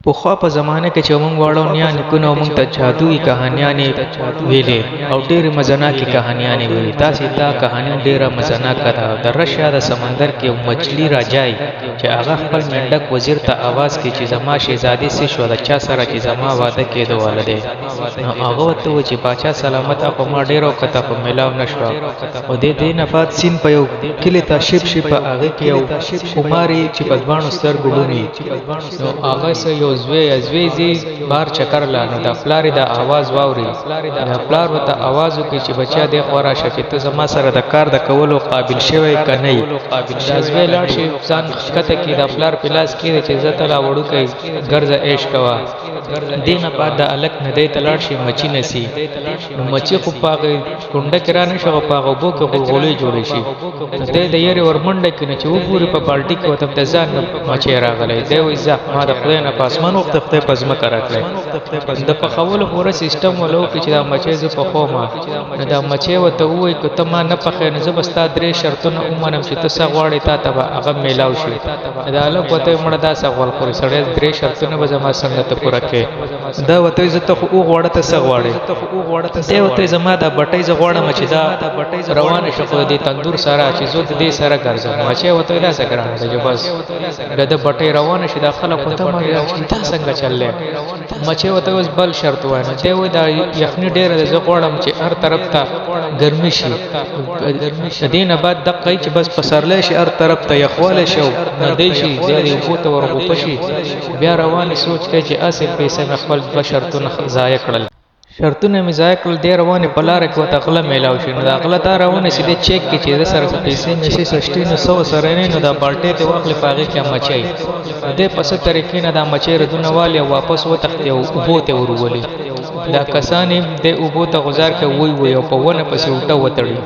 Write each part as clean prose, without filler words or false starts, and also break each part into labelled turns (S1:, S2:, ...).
S1: پخوا په زمانه کې چې موږ واړو نیا نیکونه موږ ته جادویي کهانیانې ویلې او ډېرې مزناکې کهانیانې ویلې. داسې دا کهاني ډېره مزناکه ده. د رشیا د سمندر کې یو مچلي راجای چې هغه خپل منډک وزیر ته آواز کړي چې زما شهزادي څه شوه، د چا سره چې زما واده کېدو واله دی. نو هغه ورته وویل چې باچا سلامته، خو ما ډېره وکته خو میلاو نه شوه. او د دې نه بعد سیند په یو کلي ته شپ شي په هغه کې یو کماري چې په ځوانو سترګو ړوند وي. نو هغه یو زوی زی بار چکر لا نو د پلار د آواز واوري. د پلار ورته آواز وکړي چې بچا دې خورا شه چې ته زما سره د کار د کولو قابل شوی که نه یې. د زوی لاړ شي ځان ښکته کړي، د پلار په لاس کښېږدي چې زه ته لا وړوکی ګرځه عیش کوه. دې نه بعد د هلک نه دی ته لاړ شي مچي نسي. نو مچي خو په هغې کونډه کې را نه شي، خو په هغه اوبو کې غلغلې جوړې شي. نو دی د یېرې ور منډه کړي نو چې وګوري په بالټي کې ورته د ځان نه مچی راغلی. دی وایي ځه ما د خدای نه په اسمان وخته خدای په ځمکه راکړی. د پخولو پوره سیسټم ول وکړي چې دا مچۍ زه پخومه. نو دا مچۍ ورته ووایي که ته ما نه پخوې نو زه به ستا 3 شرطونه ومنم چې ته څه غواړې تا ته به هغه میلاو شي. دا هلک ورته وایي مړه دا څه غول خورې سړی، 3 شرطونه به زما څنګه ته پوره کړې. دا ورته وایي زه ته خو وغواړه ته څه غواړې. دی ورته وایي زما دا بټۍ زه غواړم چې دا روانه شي خو د دې تندور سره چې زه د دې سره ګرځم. مچۍ ورته وایي دا څه ګرانه ده چې بس د بټۍ روانه شي دا خلک ورته وایي چې دا څنګه چل دی. مچۍ ورته اوس بل شرط وایي. نو دی وایي دا یخني ډېره ده، زه غواړم چې هر طرف ته ګرمي شي. د دې نه بعد دقه یي چې بس پسرلی شي هر طرف ته یخوالی شي او نری شي، دی د اوبو ته ورغوپه شي. بیا روانې سوچ کوي چې هسې پیسې مې خپل 2 شرطونه ضایع کړل. شرطونه مې ضایع کړل. دی روانې په لاره کې ورته غله میلاو شي. نو دا غله دا روانې چې دی چیک کړي چې د سره پیسې نشي سشتي نو 100 سره نه. نو دا بالټۍ ته واخلي په هغې کې مچۍ. نو دی په څه طریقې نه دا مچۍ ردونه والي او واپس وتښتي او اوبو ته ورولي. دا کسان یې د اوبو ته غوځار کې وی او په ونه پسې الټه وتړي.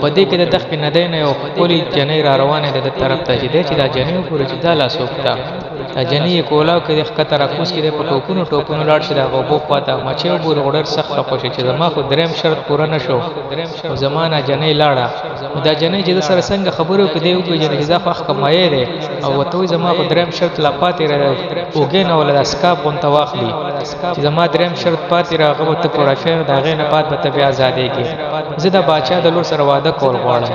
S1: په دې کې د دښتې نه دی نه یو ښکلې جنۍ را روانې ده د طرف ته چې دی چې دا جنۍ وګوري چې دا لا څوک ده. دا جنۍ یې کولاو کې د ښکته راکوز کې دی په ټوپونو لاړ شي د هغه اوبو خواته. مچۍ وګوري خو ډېر سخته خوښي چې زما خو 3 شرط پوره نه شو او زما نه جنۍ لاړه. نو دا جنۍ چې د سره څنګه خبرې وکړي دی وپېژني چې دا خو اخ کمایې دی او ورته وایي زما خو 3 شرط لا پاتې اوږې نه ولا د اسکاپ غونته واخلي چې زما 3 شرط پاتې را هغه به ته پوره شوی د هغې نه بعد به ته بیا ازادېږي. زه د باچا د لور سره واده کول غواړم.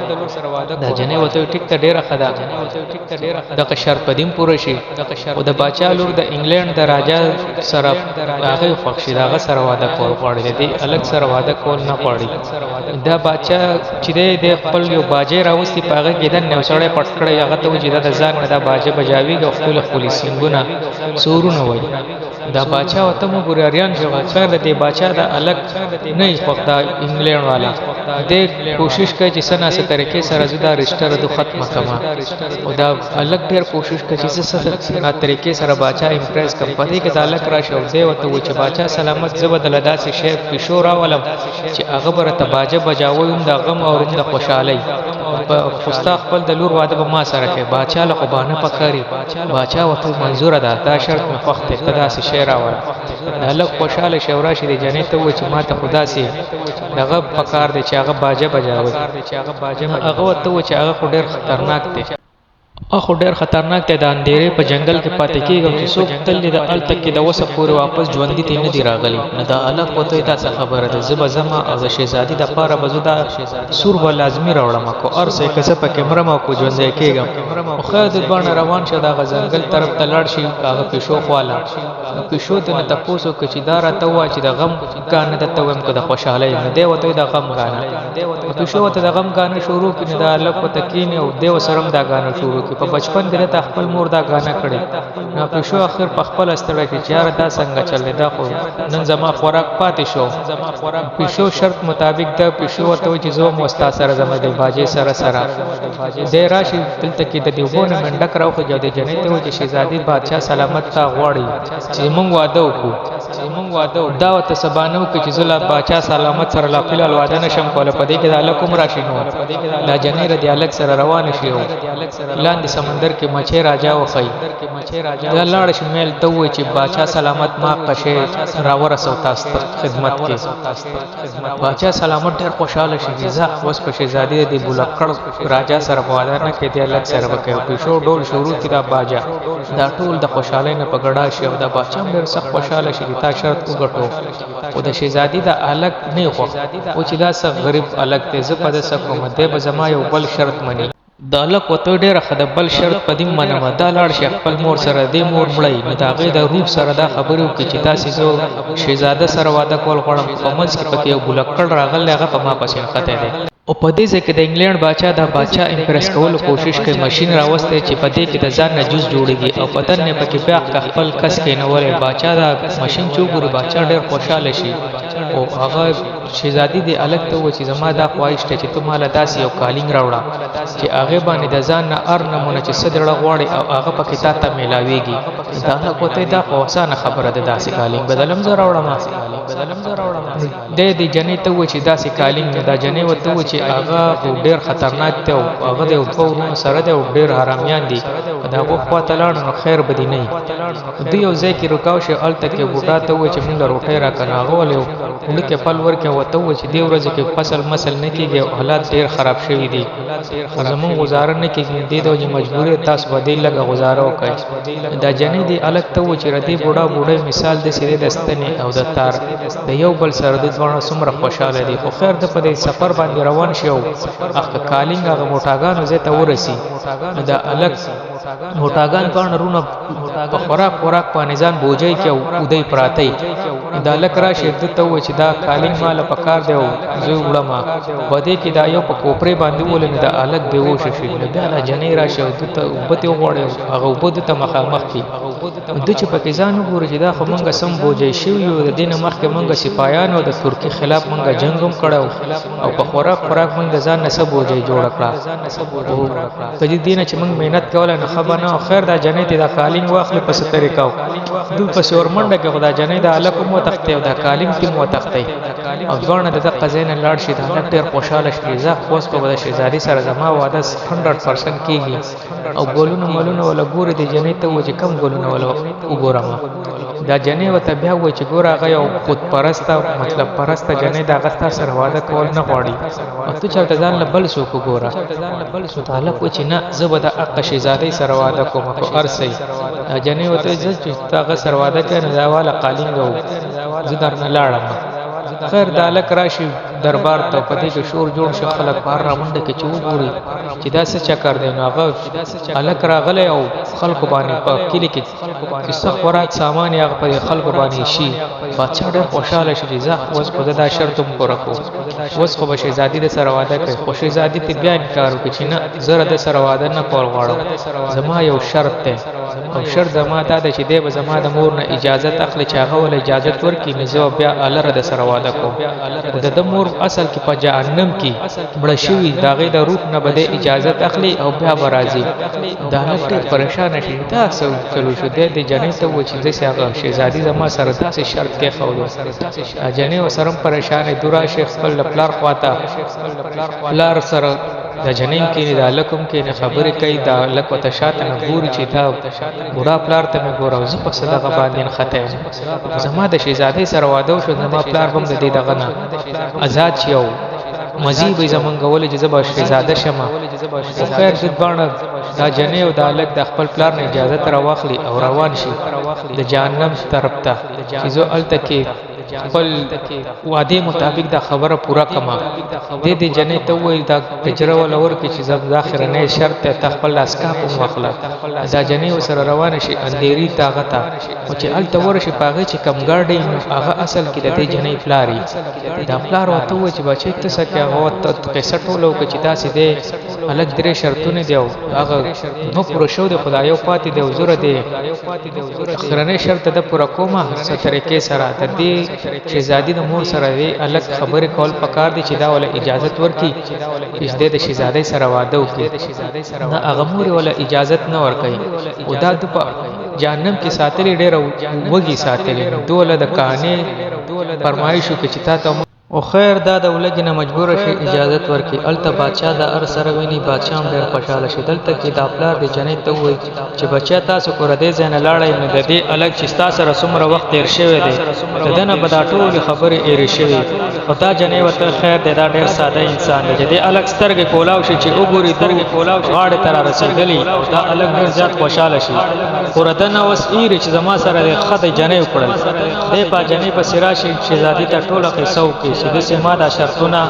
S1: دا جنۍ ورته وایي ټیک ته ډېره ښه ده، دغه شرط په دې هم پوره شي. او د باچا لور د انګلینډ د راجا سره هغه خوښ شي، د هغه سره واده کول غواړي، د دې هلک سره واده کول نه غواړي. دا باچا چې دی د خپل یو باجې راوستي په هغه کې دننه یو سړی پټ کړی. هغه ته وایي چې دا د ځان نه دا باجه بجاوېږي او ښکلي سینګونه سورونه وایي. دا باچا ورته وګوري حیران شي. خیر د دې باچا د هلک نه یې خوښ دا انګلینډ والا. دی کوشش کوي چې څه نه څه طریقې سره زه دا رشته ردو ختمه کړم. او دا هلک ډېر کوشش کوي چې زه څه طریقې سره باچا امپریس کړم. په دې کې دا هلک راشي او دی ورته وایي چې باچا سلامت، زه به دله داسې شی پیشو راولم چې هغه به راته باجه بجاوی هم د غم او هم د خوشحالۍ. خو ستا خپل د لور واده به ما سره کوي. باچا له خو بانه پکاري. باچا ورته منظوره ده، دا شرط مې خوښ دی، ته داسې شی راوړه. د هلک خوشحاله شي او راشي د جنۍ ته ووایي چې ما ته خو داسې دغه پکار دی چې هغه باجه بجاوي. هغه ورته ووایي چې هغه خو ډېر خطرناک دی. خو ډېر خطرناک دی، د اندېرې په جنګل کې پاتې کېږم چې څوک تل دې د هلته کې د وسه پورې واپس ژوندي ته نه دي راغلي. نو دا هلک ورته وایي دا څه خبره ده، زه به ځمه او د شهزادي دپاره به زه دا سور به لازمي راوړم، که هر څه که زه پکې مرم او که ژوندی کېږم. خو خیر د دواړه روان شه، د هغه ځنګل طرف ته لاړ شي هغه پیشو خواله. پیشو ته نه تپوس وکړي چې دا راته ووایه چې د غم ګانه درته ووایم که د خوشحالۍ. نو دی ورته وایي د غم ګانه. پیشو ورته د غم ګانه شروع کړي. نو دا هلک ورته کښېني او دی ورسره هم دا ګانه شروع کړي. په بچپن کې راته خپل مور دا غانه کړې. نو پیشو اخر په خپله ستړی کړي چې یاره دا څنګه چل دی، دا خو نن زما خوراک پاتې شو. پیشو شرط مطابق دا پیشو ورته وایي چې زه هم ستا سره ځم د باجې سره. دی راشي دلته کې د دې اوبو نه منډک راوخېږي او د جنۍ ته وایي چې شهزادي بادشاه سلامت تا غواړي چې موږ واده وکړو. زمون واده دا وت سبانو کې چې زلا باچا سلامت سره لا فلال واده نشم کوله پدې کې د الله کوم راشي نو دا جنې ردی الګ سره روان شي لاندې سمندر کې مچې راجا وخی دا لاړ شمیل ته وای چې باچا سلامت ما قشه راور سو تاسو خدمت کې باچا سلامت ډېر خوشاله شي ځه اوس په شهزادي دی بولکړ راجا سره واده نه کې دی الګ سره وکړ په شو ډول شروع کړه باجا دا ټول د خوشاله نه پګړا شي او دا باچا ډېر سخت خوشاله شي تا شرط وګټو او د شهزادي د الګ نه خو او چې دا سخت غریب الګ ته ز په د سکو مده به زما یو بل شرط مني دا الګ وته ډېر خد بل شرط پدیم منه دا لاړ شي خپل مور سره دی مور مړی نو دا غي د روح سره دا خبرو کې چې تاسو زو شهزاده سره واده کول غواړم په منځ کې پکې یو بولکړ راغلی هغه په ما پسې خته دی او په دې ځکه د انګلند بادشاہ دا بادشاہ امپریس کولو کوشش کوي ماشين راوسته چې په دې کې د ځان نه جز جوړيږي او پتن نه پکې بیا خپل کس کې نه وره بادشاہ دا ماشين چوغوري بادشاہ ډېر خوشاله شي او هغه شهزادي دی الګ ته و چې زما دا خواهش ته چې ته مال داسې یو کالینګ راوړه چې هغه باندې د ځان نه ار نمونه چې صدړه غواړي او هغه پکې تا ته ملاويږي دا نه کوته دا خواسانه خبره ده داسې کالینګ بدلم زه راوړم د دې جنې ته و چې داسې کالینګ دا جنې وته و چې هغه ډېر خطرناک دی او هغه د ورونو سره دی او ډېر حرامیان دي دا خو خواته لاړ نو خیر بدی نه دی یو ځای کې رکاو شي الته کې بوټا ته و چې موږ روټي را کنه غولې ولکه پل ورکه وته و چې دی ورځ کې فصل مسل نه کیږي او حالات ډېر خراب شوي دي زمون گزاره نه کیږي د دې مجبورې تاسو باندې لګه گزاره وکړي دا جنې دی الګ ته و چې ردی بوډا مثال د سیده دستنه او د تار د یو بل سره د ځوان سمره خوشاله دي خو خیر د په دې سفر باندې روان شي او اخ کالینګ هغه موټاګانو زه ته ورسی دا الګ موټاګان پاڼرونه په خوراک په نظام بوجي کې او دای پراتای دا الګ را شي د ته و چې دا کالینګ مال په کار دی او زه وړم بده کې دا یو په کوپره باندې ولې دا الګ دی وو شي دا لا جنې را شي د ته وبته وړي هغه وبد ته مخامخ کی د چې په ځانو ګوري چې دا خو مونږه سم بوجي شو یو د دینه مخکې مونږه سپایانو د ترکی خلاف مونږه جنگوم کړو او په خوراک مونږ ځان نسب بوجي جوړ کړه په دې دینه چې مونږ مهنت کوله نه خبر نه خیر دا جنې دا کالینګ واخلې په څه طریقو دوی په شور منډه کې خدای جنې دا الګ مو تخته او دا کالینګ تی مو تخته او ځوانه د قزین لاړ شي دا ډېر خوشاله شي ځکه اوس په بده شهزادي سره زما واده 100% کیږي او ګولونه ولا ګوري د جنې ته و چې کم ګولونه ولا وګورم دا جنې وته بیا و چې ګور هغه یو خود پرسته مطلب پرسته جنې دا غستا سره واده کول نه غواړي او ته چلته ځان له بل څوک ګوره تعالی کو چې نه زبد حق شهزادي سره واده کوم په ارسي جنې وته چې تا سره واده کنه دا والا قالینګ او زدر نه لاړم خیر د الګ راشي دربار ته پدې کې شور جوړ شي خلک بار را منډه کې چوغوري چې دا څه چکر دی نو هغه الګ راغله او خلکو باندې په کلی کې چې څه خوراک سامان یې هغه په خلکو باندې شي بادشاہ ډېر خوشاله شي ځکه اوس په دا شرط هم پوره اوس خو به شهزادي د سره واده کوي خو شهزادي ته بیا انکار وکړي چې نه زره د سره واده نه کول غواړم زما یو شرط دی او شرط زما دا دی چې دی به زما د مور نه اجازه اخلي چې هغه ول اجازه ورکړي نو زه بیا الره د سره واده کوم د مور اصل کې په جهنم کې مړ شوی دا غي د روح نه بده اجازه اخلي او بیا برازي دا نشته پریشان شي تاسو چلو شو د جنې ته و چې د هغه شهزادي زما سره داسې شرط کې خولو جنې وسرم پریشان دورا شیخ خپل پلار خواته پلار سره د جنین کې د لکم کې خبرې کوي دا لک وته شاته نه ګوري چې دا بوډا پلار ته مې ګورو زه په صدقه باندې خطه زما د شهزادي سره واده شو زما پلار هم د دې دغه نه آزاد شو مزي به زمونږ ولې جذبه شهزاده شمه خو خیر د باندې دا جنې او د الګ د خپل پلار نه اجازه تر واخلي او روان شي د جهنم طرف ته چې زو الته کې خپل وعده مطابق دا خبره پورا کما د دې جنې ته وای دا تجربه ولور کې چې زب اخر نه شرط ته خپل اسکا په مخله دا جنې وسره روان شي انديري طاقت او چې الته ورشي پاغه چې کم ګاډي هغه اصل کې د دې جنې فلاري دا فلار وته و چې بچی ته سکه هغه ته کیسه ټولو کې چې تاسو دې الګ درې شرطونه دیو هغه نو پر شو د خدایو پاتې دی وزره دی اخرنه شرط د پر کومه سترې سره د دې شهزادي د مور سره وی الګ خبره کول پکار دي چې دا ول اجازه ورکي چې د شهزادي سره واده وکړي نه هغه مور ول اجازه نه ورکړي او دا د جهنم کې ساتلې ډېر وږي ساتلې دوله د کہانی فرمایشو کې چې تا ته او خیر دا د ولګینه مجبور شي اجازه ورکړي الته بادشاہ د ار سره ویني بادشاہ ډېر خوشاله شي دلته کې د خپل د جنې ته وایي چې بچا تاسو کور دې ځنه لاړې نه د دې الګ چې تاسو سره څومره وخت تیر شوی دی دنه په دا ټول خبرې ایری شوی او دا جنې وته خیر دی دا ډېر ساده انسان دی دې الګ سترګې کولاو شي چې وګوري درګې کولاو غاړه تر رسیدلی او دا الګ ډېر زیات خوشاله شي ور دنه وس ایری چې زما سره د خدای جنې وکړل دې په جنې په سراشي شهزادي ته ټوله قصه وکړي چې د سیمه دا شرطونه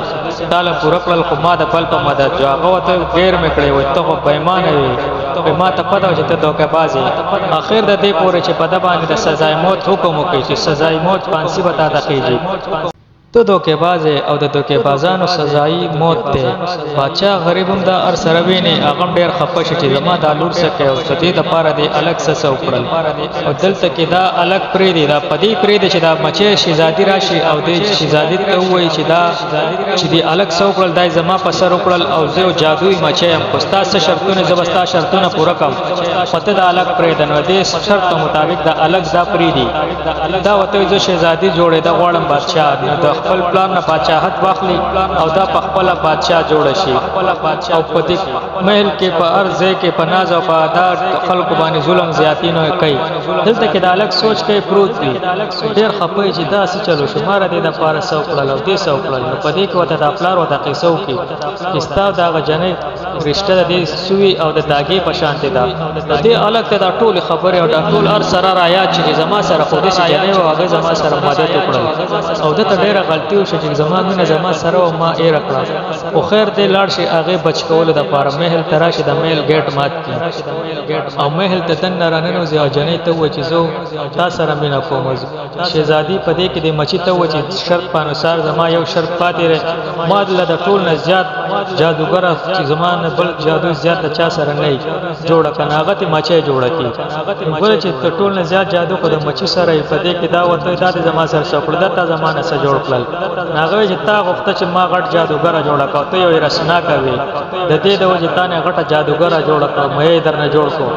S1: تعالی پوره کړل خو ما د پل په مدد جو هغه وته غیر مکړې و ته په پیمانه وي په ما ته پته چې ته دوکه بازي اخر د دې پورې چې په د باندې د سزا موت حکم وکړي چې سزا موت پانسی بتا دخیږي تو دوکه باز او د دوکه بازانو سزای موت ته بادشاہ غریبم دا ار سره ویني هغه ډیر خپه شي چې زما د لور سکه او ستې د پاره دی الګ سسو کړل او دلته کې دا الګ پرې دی دا پدی پرې دی چې دا مچې شهزادي راشي او د شهزادي ته وایي چې دا چې دی الګ سو کړل دای زما په سر وکړل او زه جادوئی مچې هم کوستا شرطونه زبستا شرطونه پوره کوم پته دا الګ پرې د نو دې شرط مطابق دا الګ دا پرې دی دا وته چې شهزادي جوړې دا غوړم بادشاہ د خپل پلان نه بادشاہت واخلي او دا په خپل بادشاہ جوړ شي او په دې محل کې په ارزه کې په ناز او په ادا خلق باندې ظلم زیاتی نه کوي دلته کې د الګ سوچ کې پروت دی ډېر خپه چې دا څه چلو شمار دې د پاره سو کړل او دې سو کړل په دې کې وته د خپل او د قصو کې استاد دا جنې رشتہ دې سوي او د داګي په شان دي دا دې الګ ته دا ټول خبره او دا ټول ار سره را یاد چې زما سره خو دې جنې او هغه زما سره مدد وکړل او د ډېر غلطي وشو چې زمانه زما سره او ما یې راکړه او خیر دې لاړ شي هغه بچ کول د پاره محل تراشه د محل گیټ مات کی او محل ته دن راننو زو جنې ته و چې زو تا سره مینا کوم شهزادي په دې کې د مچي ته و چې شرط په انوسار زما یو شرط پاتې ما د ټول نه زیات جادوګر چې زمانه بل جادو زیات چا سره نه جوړه کناغه ته مچي جوړه کی ګور چې ټول نه زیات جادو کو د مچي سره په دې کې دا وته دا زما سره څوکړه د زمانه سره جوړ کړل ناغه چې تا غوښته چې ما غټ جادوګر جوړه کاو ته یو رسنا کوي د دې د وجه تا نه غټه جادوګر جوړه کاو مې درنه جوړ کو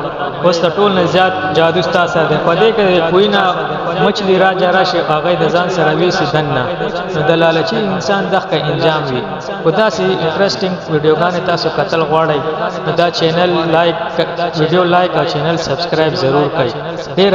S1: اوس ټول نه زیات جادو ستا سره ده په دې کې کوئی نه مچلی راځه راشي هغه د ځان سره ویسي دنه دلاله چې انسان دغه انجام وي خدا سي انټرېسټینګ ویډیوګانې تاسو کتل غواړئ دا چینل لایک ویډیو لایک او چینل سبسکرایب ضرور کړئ ډیر